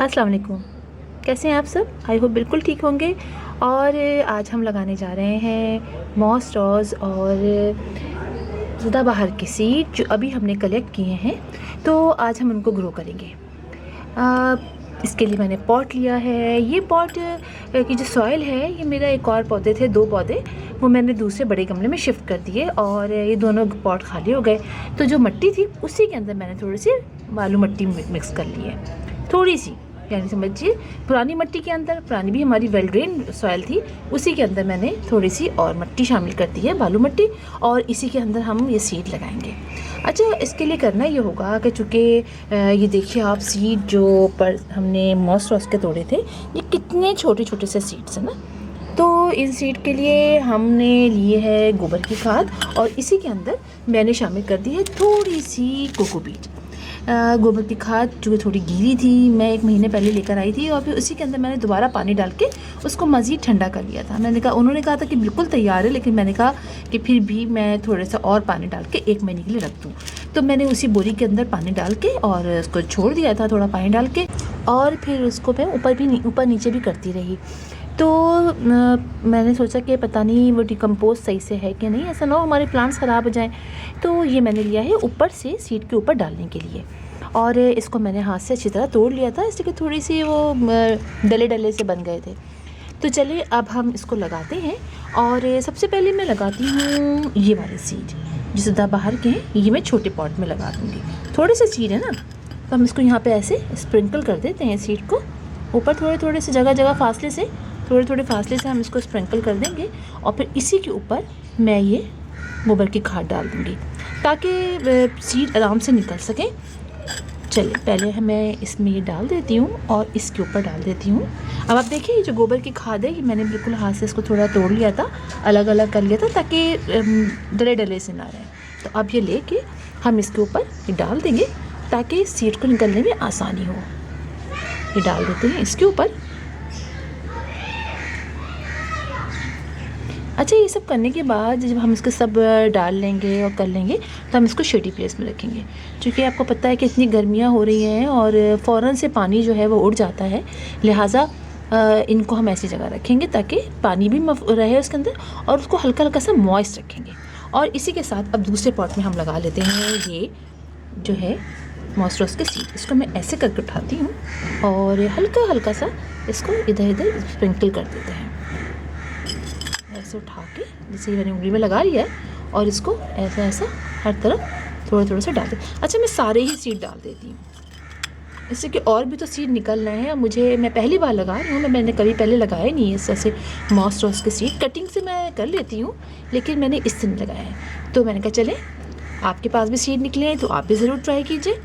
अस्सलाम वालेकुम। कैसे हैं आप सब? आई होप बिल्कुल ठीक होंगे। और आज हम लगाने जा रहे हैं मॉस रॉज़ और सदाबहार के सीड जो अभी हमने कलेक्ट किए हैं, तो आज हम उनको ग्रो करेंगे। इसके लिए मैंने पॉट लिया है। ये पॉट की जो सॉइल है, ये मेरा एक और पौधे थे, 2 पौधे, वो मैंने दूसरे बड़े गमले में शिफ्ट कर दिए और ये दोनों पॉट खाली हो गए। तो जो मिट्टी थी उसी के अंदर मैंने थोड़ी सी बालू मिट्टी मिक्स कर ली है, थोड़ी सी, यानी समझिए पुरानी मिट्टी के अंदर, पुरानी भी हमारी वेल ड्रेन सॉइल थी, उसी के अंदर मैंने थोड़ी सी और मिट्टी शामिल कर दी है, बालू मिट्टी, और इसी के अंदर हम ये सीड लगाएंगे। अच्छा, इसके लिए करना ये होगा कि चूँकि ये देखिए आप, सीड जो पर हमने मॉस रॉस के तोड़े थे, ये कितने छोटे छोटे से सीड्स हैं ना। तो इन सीड के लिए हमने लिए है गोबर की खाद, और इसी के अंदर मैंने शामिल कर दी है थोड़ी सी कोकोपीट। गोबर की खाद जो थोड़ी गीली थी, मैं 1 महीने पहले लेकर आई थी, और फिर उसी के अंदर मैंने दोबारा पानी डाल के उसको मज़ीद ठंडा कर लिया था। मैंने कहा, उन्होंने कहा था कि बिल्कुल तैयार है, लेकिन मैंने कहा कि फिर भी मैं थोड़ा सा और पानी डाल के 1 महीने के लिए रख दूँ। तो मैंने उसी बोरी के अंदर पानी डाल के और उसको छोड़ दिया था, थोड़ा पानी डाल के, और फिर उसको मैं ऊपर नीचे भी करती रही। तो मैंने सोचा कि पता नहीं वो डिकम्पोज सही से है कि नहीं, ऐसा ना हो हमारे प्लांट्स ख़राब हो जाएं। तो ये मैंने लिया है ऊपर से सीड के ऊपर डालने के लिए, और इसको मैंने हाथ से अच्छी तरह तोड़ लिया था, इसलिए थोड़ी सी वो डले डले से बन गए थे। तो चलिए अब हम इसको लगाते हैं। और सबसे पहले मैं लगाती हूँ ये वाले सीड जो सदाबहार के हैं, ये मैं छोटे पॉट में लगा दूँगी। थोड़े से सीड है ना, तो हम इसको यहाँ पे ऐसे स्प्रिंकल कर देते हैं सीड को ऊपर, थोड़े थोड़े से जगह फासले से, थोड़े थोड़े फासले से हम इसको स्प्रिंकल कर देंगे। और फिर इसी के ऊपर मैं ये गोबर की खाद डाल दूँगी ताकि सीड आराम से निकल सकें। चलिए पहले मैं इसमें ये डाल देती हूँ और इसके ऊपर डाल देती हूँ। अब आप देखिए, ये जो गोबर की खाद है, ये मैंने बिल्कुल हाथ से इसको थोड़ा तोड़ लिया था, अलग अलग कर लिया था, ताकि डले डले से ना रहे। तो अब ये लेके हम इसके ऊपर ये डाल देंगे ताकि सीड को निकलने में आसानी हो। ये डाल देते हैं इसके ऊपर। अच्छा, ये सब करने के बाद जब हम इसको सब डाल लेंगे और कर लेंगे, तो हम इसको शेडी प्लेस में रखेंगे। क्योंकि आपको पता है कि इतनी गर्मियाँ हो रही हैं और फ़ौरन से पानी जो है वो उड़ जाता है, लिहाजा इनको हम ऐसी जगह रखेंगे ताकि पानी भी रहे उसके अंदर, और उसको हल्का हल्का सा मॉइस्ट रखेंगे। और इसी के साथ अब दूसरे पॉट में हम लगा लेते हैं ये जो है मॉस रॉस के सीड। इसको मैं ऐसे करके उठाती हूँ और हल्का हल्का सा इसको इधर इधर स्प्रिंकल कर देते हैं, ऐसे उठा के, जैसे मैंने उंगली में लगा लिया है, और इसको ऐसा ऐसा हर तरफ थोड़ा थोड़ा सा डाल दे। अच्छा, मैं सारे ही सीड डाल देती हूँ, इससे कि और भी तो सीड निकल रहे हैं। मैं पहली बार लगा रही हूँ, मैंने कभी पहले लगाया नहीं है ऐसे मॉस रॉस के सीड। कटिंग से मैं कर लेती हूँ, लेकिन मैंने इससे नहीं लगाया है। तो मैंने कहा चले, आपके पास भी सीड निकले हैं तो आप भी ज़रूर ट्राई कीजिए,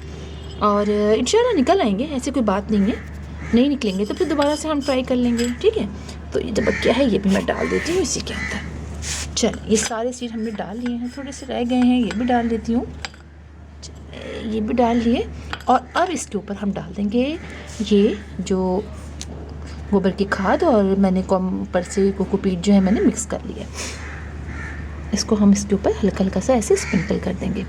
और इंशाल्लाह निकल आएंगे, ऐसी कोई बात नहीं है। नहीं निकलेंगे तो फिर दोबारा से हम ट्राई कर लेंगे, ठीक है। तो ये जब क्या है, ये भी मैं डाल देती हूँ इसी के अंदर। चल, ये सारे सीड हमने डाल लिए हैं, थोड़े से रह गए हैं, ये भी डाल देती हूँ, ये भी डाल लिए। और अब इसके ऊपर हम डाल देंगे ये जो गोबर की खाद, और मैंने ऊपर से कोकोपीट जो है मैंने मिक्स कर लिया। इसको हम इसके ऊपर हल्का हल्का सा ऐसे स्प्रिंकल कर देंगे।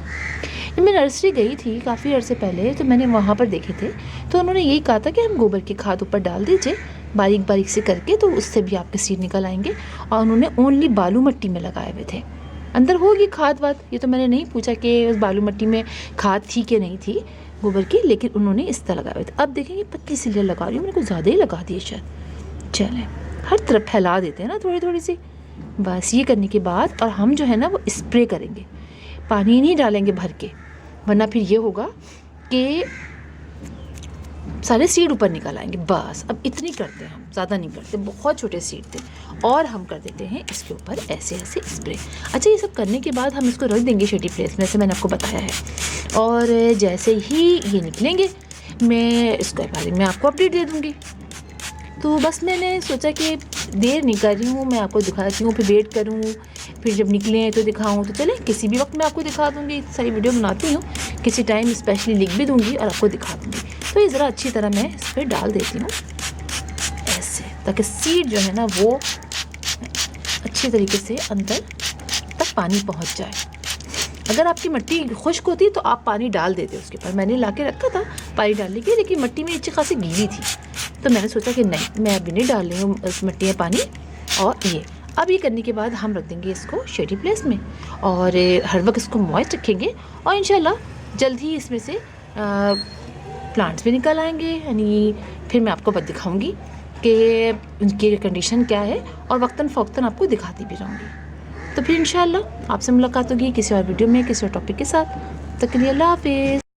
मैं नर्सरी गई थी काफ़ी अर्से पहले, तो मैंने वहाँ पर देखे थे, तो उन्होंने यही कहा था कि हम गोबर की खाद ऊपर डाल दीजिए बारीक बारीक से करके, तो उससे भी आपके सीड निकल आएंगे। और उन्होंने ओनली बालू मिट्टी में लगाए हुए थे, अंदर होगी खाद वाद, ये तो मैंने नहीं पूछा कि उस बालू मिट्टी में खाद थी कि नहीं थी गोबर की, लेकिन उन्होंने इस तरह लगाए हुए थे। अब देखेंगे पतली सी लेयर लगा रही हूँ, मैंने कुछ ज़्यादा ही लगा दी शायद। चलें, हर तरफ फैला देते हैं ना थोड़ी थोड़ी सी। बस ये करने के बाद और हम जो है ना वो स्प्रे करेंगे, पानी नहीं डालेंगे भर के, वरना फिर ये होगा कि सारे सीड ऊपर निकल आएंगे। बस अब इतनी करते हैं हम, ज़्यादा नहीं करते, बहुत छोटे सीड थे। और हम कर देते हैं इसके ऊपर ऐसे ऐसे स्प्रे। अच्छा, ये सब करने के बाद हम इसको रख देंगे शेडी प्लेस में, जैसे मैंने आपको बताया है। और जैसे ही ये निकलेंगे, मैं इसके बारे में आपको अपडेट दे दूँगी। तो बस मैंने सोचा कि देर नहीं कर रही हूँ, मैं आपको दिखाती हूँ, फिर वेट करूँ, फिर जब निकले तो दिखाऊँ। तो चले, किसी भी वक्त मैं आपको दिखा दूँगी, सारी वीडियो बनाती हूँ, किसी टाइम स्पेशली लिख भी दूँगी और आपको दिखा दूँगी। तो ये ज़रा अच्छी तरह मैं इस पर डाल देती हूँ ऐसे, ताकि सीड जो है ना वो अच्छी तरीके से अंदर तक पानी पहुँच जाए। अगर आपकी मिट्टी खुश्क होती तो आप पानी डाल देते उसके ऊपर। मैंने ला के रखा था पानी डालने के, लेकिन मिट्टी में अच्छी खासी गीली थी, तो मैंने सोचा कि नहीं, मैं अभी नहीं डाल रही हूँ उस मिट्टी में पानी। और ये अब ये करने के बाद हम रख देंगे इसको शेडी प्लेस में, और हर वक्त इसको मॉइस्ट रखेंगे, और इंशाल्लाह जल्द ही इसमें से प्लांट्स भी निकल आएंगे। यानी फिर मैं आपको दिखाऊंगी कि उनकी कंडीशन क्या है, और वक्तन फ़ौक्तन आपको दिखाती भी रहूँगी। तो फिर इंशाल्लाह आपसे मुलाकात होगी किसी और वीडियो में, किसी और टॉपिक के साथ। तब तक के लिए अल्लाह हाफिज़।